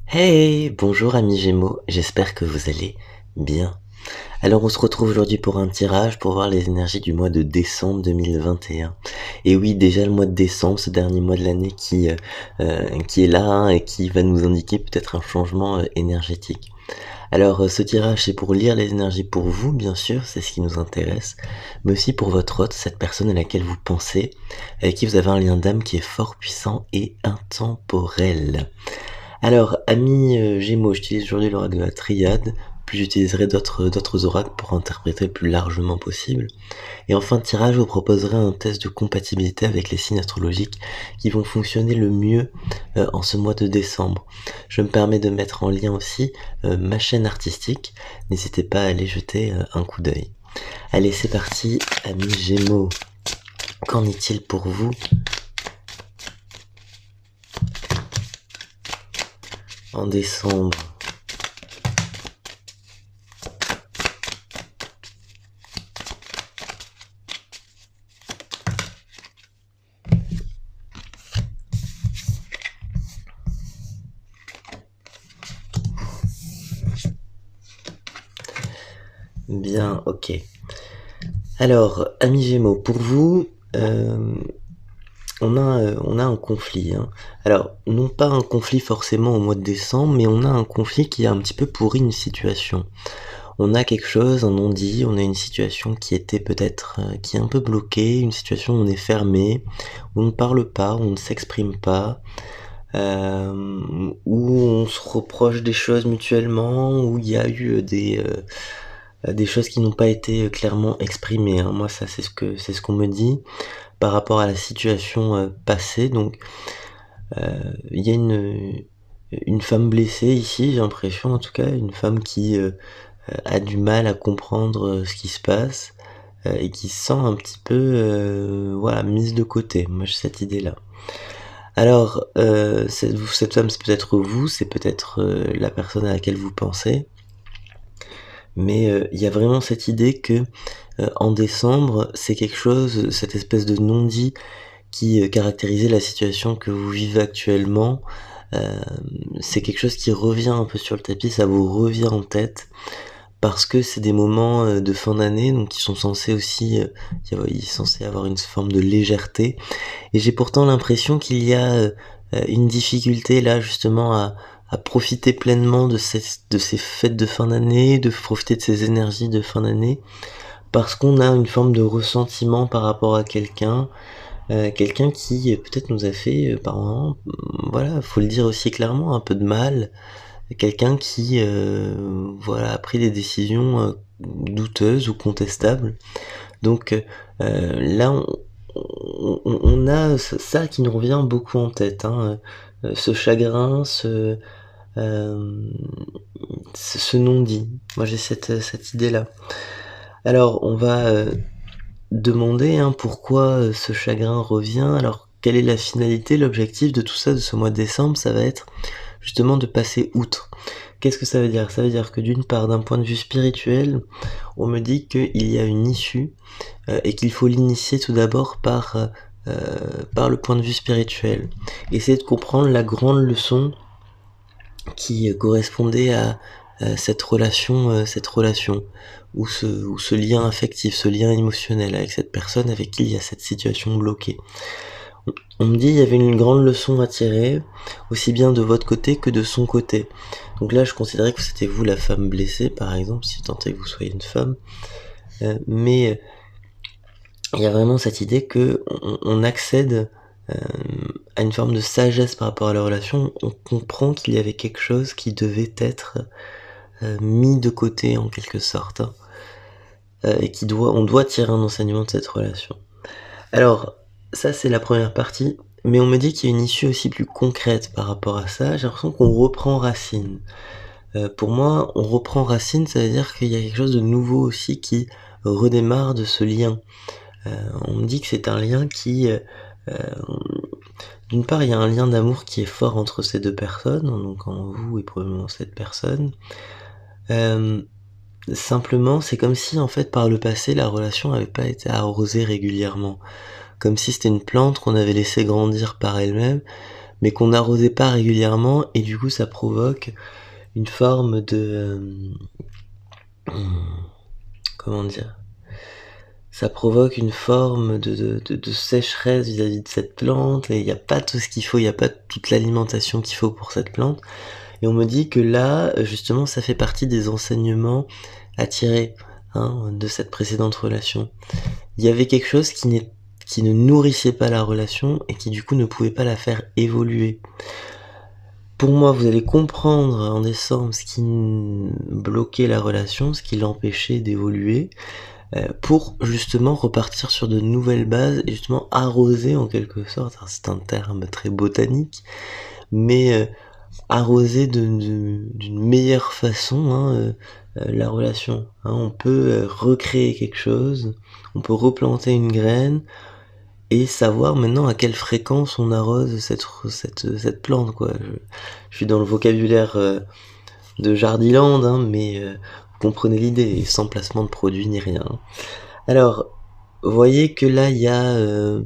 Hey, bonjour amis Gémeaux, j'espère que vous allez bien. Alors on se retrouve aujourd'hui pour un tirage pour voir les énergies du mois de décembre 2021. Et oui, déjà le mois de décembre, ce dernier mois de l'année qui est là hein, et qui va nous indiquer peut-être un changement énergétique. Alors ce tirage c'est pour lire les énergies pour vous, bien sûr, c'est ce qui nous intéresse, mais aussi pour votre hôte, cette personne à laquelle vous pensez, avec qui vous avez un lien d'âme qui est fort puissant et intemporel. Alors, amis Gémeaux, j'utilise aujourd'hui l'oracle de la Triade, puis j'utiliserai d'autres oracles pour interpréter le plus largement possible. Et en fin de tirage, je vous proposerai un test de compatibilité avec les signes astrologiques qui vont fonctionner le mieux en ce mois de décembre. Je me permets de mettre en lien aussi ma chaîne artistique. N'hésitez pas à aller jeter un coup d'œil. Allez, c'est parti, amis Gémeaux. Qu'en est-il pour vous en décembre? Bien, ok. Alors, amis Gémeaux, pour vous, on a un conflit. Hein. Alors, non pas un conflit forcément au mois de décembre, mais on a un conflit qui a un petit peu pourri une situation. On a quelque chose, un non-dit, on a une situation qui était peut-être, qui est un peu bloquée, une situation où on est fermé, où on ne parle pas, où on ne s'exprime pas, où on se reproche des choses mutuellement, où il y a eu des choses qui n'ont pas été clairement exprimées. Hein. Moi, ça, c'est ce qu'on me dit par rapport à la situation passée. Donc, il y a une femme blessée ici, j'ai l'impression, en tout cas, une femme qui a du mal à comprendre ce qui se passe et qui se sent un petit peu, voilà, mise de côté. Moi, j'ai cette idée-là. Alors, cette femme, c'est peut-être vous, c'est peut-être la personne à laquelle vous pensez. Mais il y a vraiment cette idée que en décembre, c'est quelque chose, cette espèce de non-dit qui caractérisait la situation que vous vivez actuellement. C'est quelque chose qui revient un peu sur le tapis, ça vous revient en tête parce que c'est des moments de fin d'année, donc qui sont censés aussi, il est censé avoir une forme de légèreté. Et j'ai pourtant l'impression qu'il y a une difficulté là justement à profiter pleinement de ces fêtes de fin d'année, de profiter de ces énergies de fin d'année, parce qu'on a une forme de ressentiment par rapport à quelqu'un qui peut-être nous a fait par moments, voilà, faut le dire aussi clairement, un peu de mal, quelqu'un qui voilà a pris des décisions douteuses ou contestables. Donc là, on a ça qui nous revient beaucoup en tête, hein, ce chagrin, euh, ce non-dit. Moi, j'ai cette idée-là. Alors, on va demander hein, pourquoi ce chagrin revient. Alors, quelle est la finalité, l'objectif de tout ça, de ce mois de décembre? Ça va être justement de passer outre. Qu'est-ce que ça veut dire? Ça veut dire que d'une part, d'un point de vue spirituel, on me dit qu'il y a une issue et qu'il faut l'initier tout d'abord par le point de vue spirituel. Essayer de comprendre la grande leçon qui correspondait à cette relation ou ce lien affectif, ce lien émotionnel avec cette personne avec qui il y a cette situation bloquée. On me dit il y avait une grande leçon à tirer, aussi bien de votre côté que de son côté. Donc là, je considérais que c'était vous la femme blessée, par exemple, si tant est que vous soyez une femme. Mais il y a vraiment cette idée que on accède à une forme de sagesse par rapport à la relation. On comprend qu'il y avait quelque chose qui devait être mis de côté en quelque sorte, hein, et on doit tirer un enseignement de cette relation. Alors, ça c'est la première partie, mais on me dit qu'il y a une issue aussi plus concrète par rapport à ça. J'ai l'impression qu'on reprend racine. Pour moi, on reprend racine, ça veut dire qu'il y a quelque chose de nouveau aussi qui redémarre de ce lien. On me dit que c'est un lien qui, d'une part, il y a un lien d'amour qui est fort entre ces deux personnes, donc en vous et probablement cette personne. Simplement, c'est comme si en fait par le passé la relation n'avait pas été arrosée régulièrement, comme si c'était une plante qu'on avait laissée grandir par elle-même, mais qu'on n'arrosait pas régulièrement et du coup ça provoque une forme de... comment dire? Ça provoque une forme de sécheresse vis-à-vis de cette plante et il y a pas tout ce qu'il faut, il y a pas toute l'alimentation qu'il faut pour cette plante. Et on me dit que là, justement, ça fait partie des enseignements à tirer, hein, de cette précédente relation. Il y avait quelque chose qui ne nourrissait pas la relation et qui du coup ne pouvait pas la faire évoluer. Pour moi, vous allez comprendre en décembre ce qui bloquait la relation, ce qui l'empêchait d'évoluer, pour justement repartir sur de nouvelles bases et justement arroser en quelque sorte, alors c'est un terme très botanique, mais arroser d'une meilleure façon, hein, la relation. Hein, on peut recréer quelque chose, on peut replanter une graine et savoir maintenant à quelle fréquence on arrose cette plante, quoi. Je suis dans le vocabulaire de Jardiland, hein, mais vous comprenez l'idée, et sans placement de produit ni rien. Alors, vous voyez que là, il y a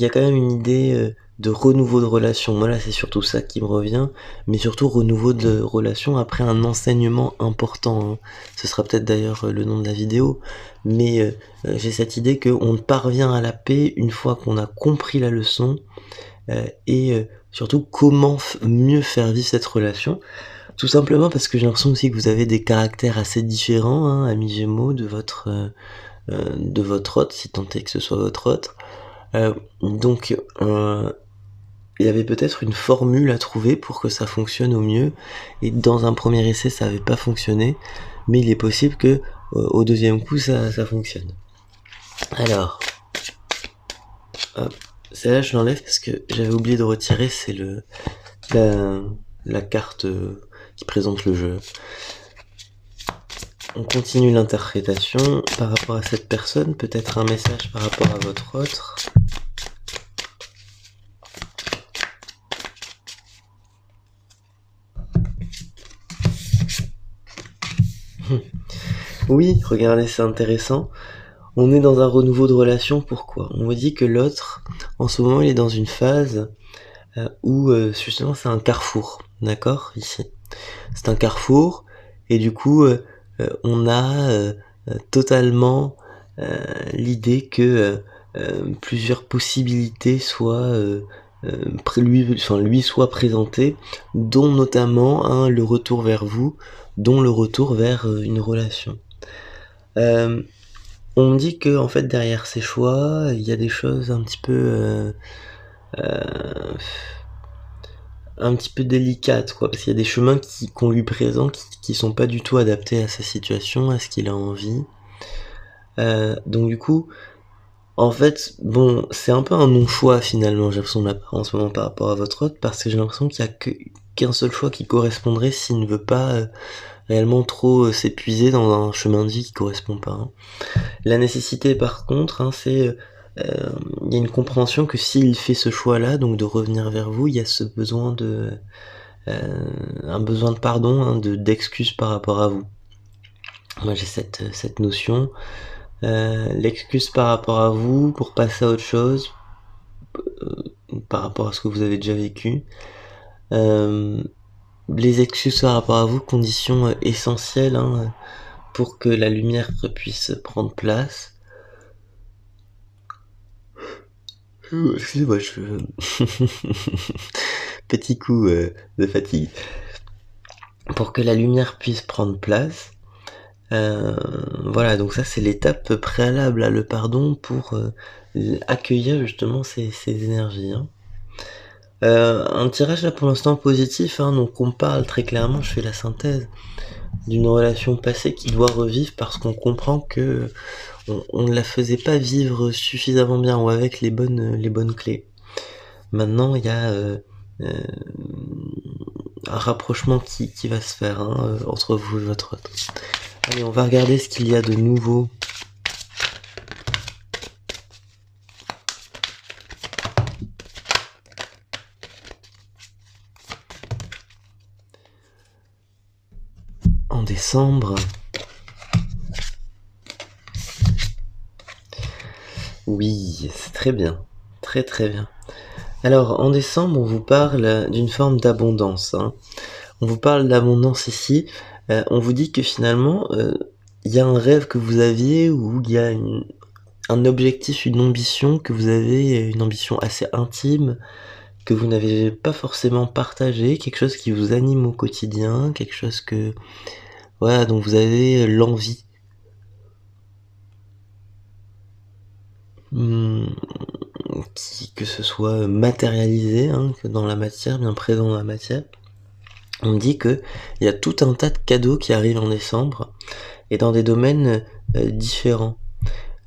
quand même une idée de renouveau de relation. Moi là, c'est surtout ça qui me revient, mais surtout renouveau de relation après un enseignement important, hein. Ce sera peut-être d'ailleurs le nom de la vidéo, mais j'ai cette idée qu'on parvient à la paix une fois qu'on a compris la leçon, et surtout comment mieux faire vivre cette relation. Tout simplement parce que j'ai l'impression aussi que vous avez des caractères assez différents, hein, amis Gémeaux, de votre hôte, si tant est que ce soit votre hôte. Donc il y avait peut-être une formule à trouver pour que ça fonctionne au mieux, et dans un premier essai ça avait pas fonctionné, mais il est possible que au deuxième coup ça fonctionne. Alors, hop, celle-là je l'enlève parce que j'avais oublié de retirer, c'est la carte qui présente le jeu. On continue l'interprétation par rapport à cette personne, peut-être un message par rapport à votre autre. Oui, regardez, c'est intéressant. On est dans un renouveau de relation, pourquoi? On me dit que l'autre, en ce moment, il est dans une phase où justement c'est un carrefour, d'accord? Ici. C'est un carrefour, et du coup, on a totalement l'idée que plusieurs possibilités soient lui soient présentées, dont notamment le retour vers vous, dont le retour vers une relation. On me dit que en fait derrière ces choix, il y a des choses un petit peu délicates, quoi, parce qu'il y a des chemins qu'on lui présente qui sont pas du tout adaptés à sa situation, à ce qu'il a envie. Donc du coup, en fait, bon, c'est un peu un non-choix finalement, j'ai l'impression de ma part en ce moment par rapport à votre autre, parce que j'ai l'impression qu'il y a qu'un seul choix qui correspondrait s'il ne veut pas réellement trop s'épuiser dans un chemin de vie qui correspond pas, hein. La nécessité par contre, hein, c'est il y a une compréhension que s'il fait ce choix-là, donc de revenir vers vous, il y a ce besoin un besoin de pardon, hein, d'excuse par rapport à vous. Moi j'ai cette notion, l'excuse par rapport à vous pour passer à autre chose, par rapport à ce que vous avez déjà vécu. Les excuses par rapport à vous, conditions essentielles, hein, pour que la lumière puisse prendre place. Excusez-moi, petit coup de fatigue. Pour que la lumière puisse prendre place. Voilà, donc ça c'est l'étape préalable à le pardon pour accueillir justement ces énergies, hein. Un tirage là pour l'instant positif, hein, donc on parle très clairement, je fais la synthèse d'une relation passée qui doit revivre parce qu'on comprend que on ne la faisait pas vivre suffisamment bien ou avec les bonnes clés. Maintenant il y a un rapprochement qui va se faire, hein, entre vous et votre autre. Allez, on va regarder ce qu'il y a de nouveau. En décembre. Oui, c'est très bien. Très très bien. Alors, en décembre, on vous parle d'une forme d'abondance, hein. On vous parle d'abondance ici, on vous dit que finalement, il y a un rêve que vous aviez ou il y a un objectif, une ambition que vous avez, une ambition assez intime, que vous n'avez pas forcément partagée, quelque chose qui vous anime au quotidien, quelque chose que voilà, dont vous avez l'envie. Mmh, que ce soit matérialisé, hein, que dans la matière, bien présent dans la matière. On me dit qu'il y a tout un tas de cadeaux qui arrivent en décembre et dans des domaines, différents.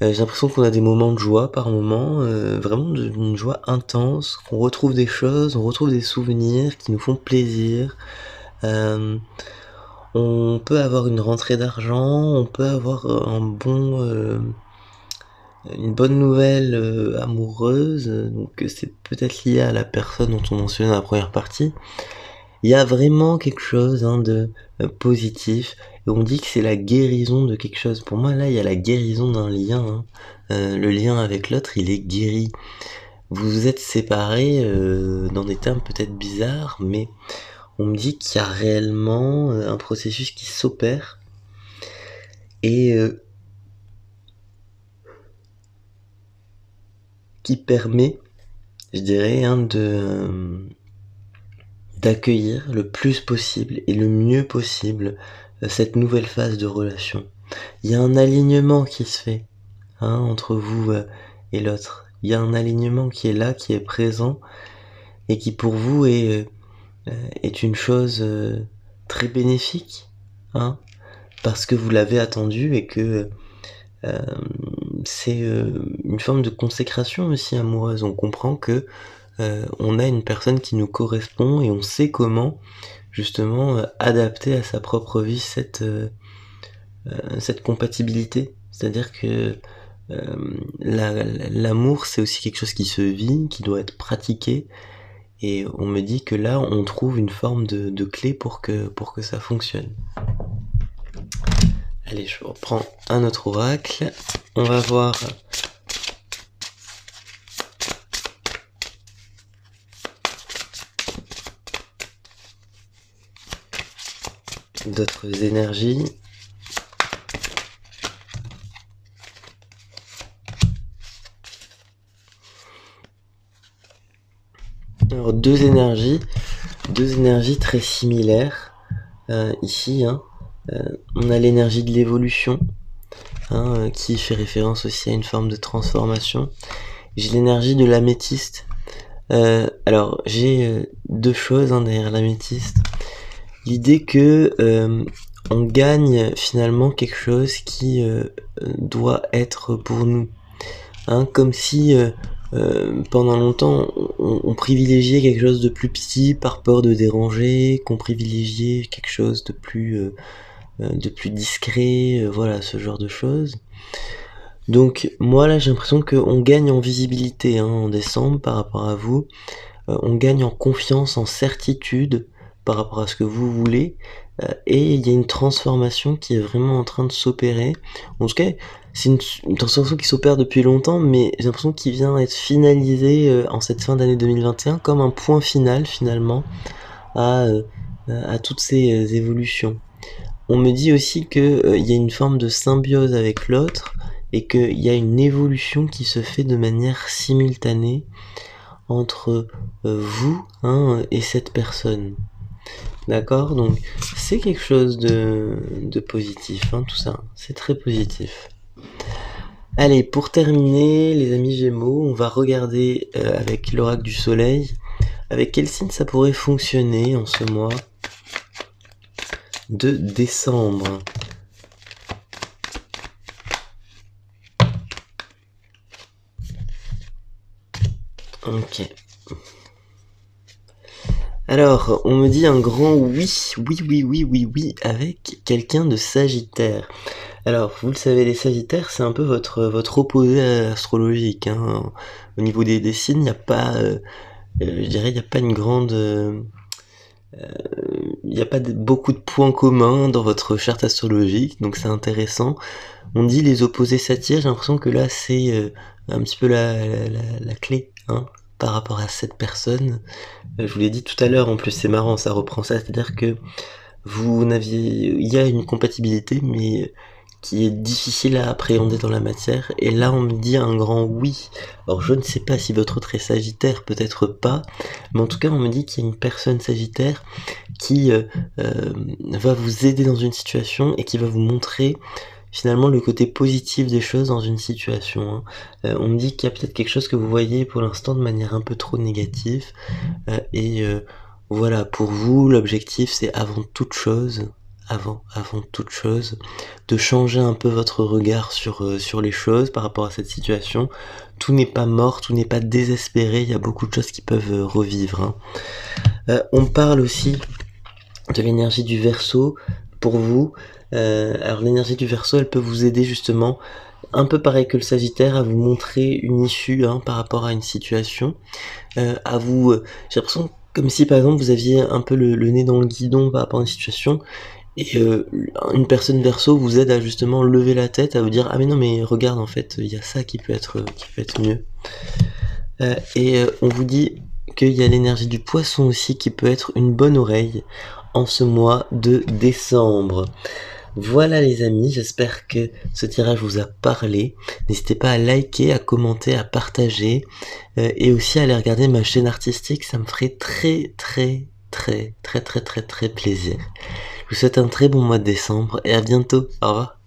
J'ai l'impression qu'on a des moments de joie par moment, vraiment d'une joie intense, qu'on retrouve des choses, on retrouve des souvenirs qui nous font plaisir. Hem, on peut avoir une rentrée d'argent, on peut avoir, une bonne nouvelle, amoureuse, donc c'est peut-être lié à la personne dont on mentionnait dans la première partie. Il y a vraiment quelque chose, hein, de, positif et on dit que c'est la guérison de quelque chose. Pour moi, là, il y a la guérison d'un lien, hein. Le lien avec l'autre, il est guéri. Vous vous êtes séparés, dans des termes peut-être bizarres, mais on me dit qu'il y a réellement, un processus qui s'opère et qui permet, je dirais, hein, d'accueillir le plus possible et le mieux possible, cette nouvelle phase de relation. Il y a un alignement qui se fait, hein, entre vous, et l'autre. Il y a un alignement qui est là, qui est présent et qui pour vous est une chose, très bénéfique, hein, parce que vous l'avez attendu et que, c'est, une forme de consécration aussi amoureuse. On comprend que, on a une personne qui nous correspond et on sait comment justement, adapter à sa propre vie cette compatibilité. C'est-à-dire que, l'amour, c'est aussi quelque chose qui se vit, qui doit être pratiqué et on me dit que là, on trouve une forme de clé pour que ça fonctionne. Allez, je reprends un autre oracle. On va voir d'autres énergies. Alors deux énergies très similaires ici, hein. On a l'énergie de l'évolution, hein, qui fait référence aussi à une forme de transformation. J'ai l'énergie de l'améthyste. Alors j'ai deux choses, hein, derrière l'améthyste. L'idée que on gagne finalement quelque chose qui doit être pour nous, hein, comme si pendant longtemps on privilégiait quelque chose de plus petit par peur de déranger, qu'on privilégiait quelque chose de plus discret, voilà, ce genre de choses. Donc moi là j'ai l'impression qu'on gagne en visibilité, hein, en décembre par rapport à vous. On gagne en confiance, en certitude par rapport à ce que vous voulez, et il y a une transformation qui est vraiment en train de s'opérer. En tout cas, c'est une transformation qui s'opère depuis longtemps, mais j'ai l'impression qu'il vient être finalisé, en cette fin d'année 2021 comme un point final finalement à toutes ces, évolutions. On me dit aussi que, il y a une forme de symbiose avec l'autre et qu'il y a une évolution qui se fait de manière simultanée entre, vous, hein, et cette personne. D'accord? Donc c'est quelque chose de positif, hein, tout ça. C'est très positif. Allez, pour terminer, les amis Gémeaux, on va regarder, avec l'oracle du soleil, avec quel signe ça pourrait fonctionner en ce mois de décembre. Ok. Alors, on me dit un grand oui, avec quelqu'un de Sagittaire. Alors, vous le savez, les Sagittaires, c'est un peu votre opposé astrologique, hein. Au niveau des signes, il n'y a pas, je dirais, il n'y a pas une grande, il n'y a pas beaucoup de points communs dans votre charte astrologique, donc c'est intéressant. On dit les opposés s'attirent, j'ai l'impression que là, c'est un petit peu la clé, hein. par rapport à cette personne. Je vous l'ai dit tout à l'heure, en plus c'est marrant, ça reprend ça, c'est-à-dire que il y a une compatibilité, mais qui est difficile à appréhender dans la matière, et là on me dit un grand oui. Alors je ne sais pas si votre autre est Sagittaire, peut-être pas, mais en tout cas on me dit qu'il y a une personne Sagittaire qui va vous aider dans une situation et qui va vous montrer finalement le côté positif des choses dans une situation, hein. On me dit qu'il y a peut-être quelque chose que vous voyez pour l'instant de manière un peu trop négative, et voilà, pour vous, l'objectif, c'est avant toute chose, de changer un peu votre regard sur les choses par rapport à cette situation. Tout n'est pas mort, tout n'est pas désespéré, il y a beaucoup de choses qui peuvent revivre, hein. On parle aussi de l'énergie du Verseau pour vous. Alors l'énergie du Verseau, elle peut vous aider justement, un peu pareil que le Sagittaire, à vous montrer une issue, hein, par rapport à une situation. J'ai l'impression comme si par exemple vous aviez un peu le nez dans le guidon par rapport à une situation, et une personne Verseau vous aide à justement lever la tête, à vous dire: «Ah mais non, mais regarde, en fait, il y a ça qui peut être mieux». On vous dit qu'il y a l'énergie du Poisson aussi qui peut être une bonne oreille en ce mois de décembre. Voilà les amis, j'espère que ce tirage vous a parlé. N'hésitez pas à liker, à commenter, à partager, et aussi à aller regarder ma chaîne artistique, ça me ferait très très très très très très très plaisir. Je vous souhaite un très bon mois de décembre et à bientôt. Au revoir.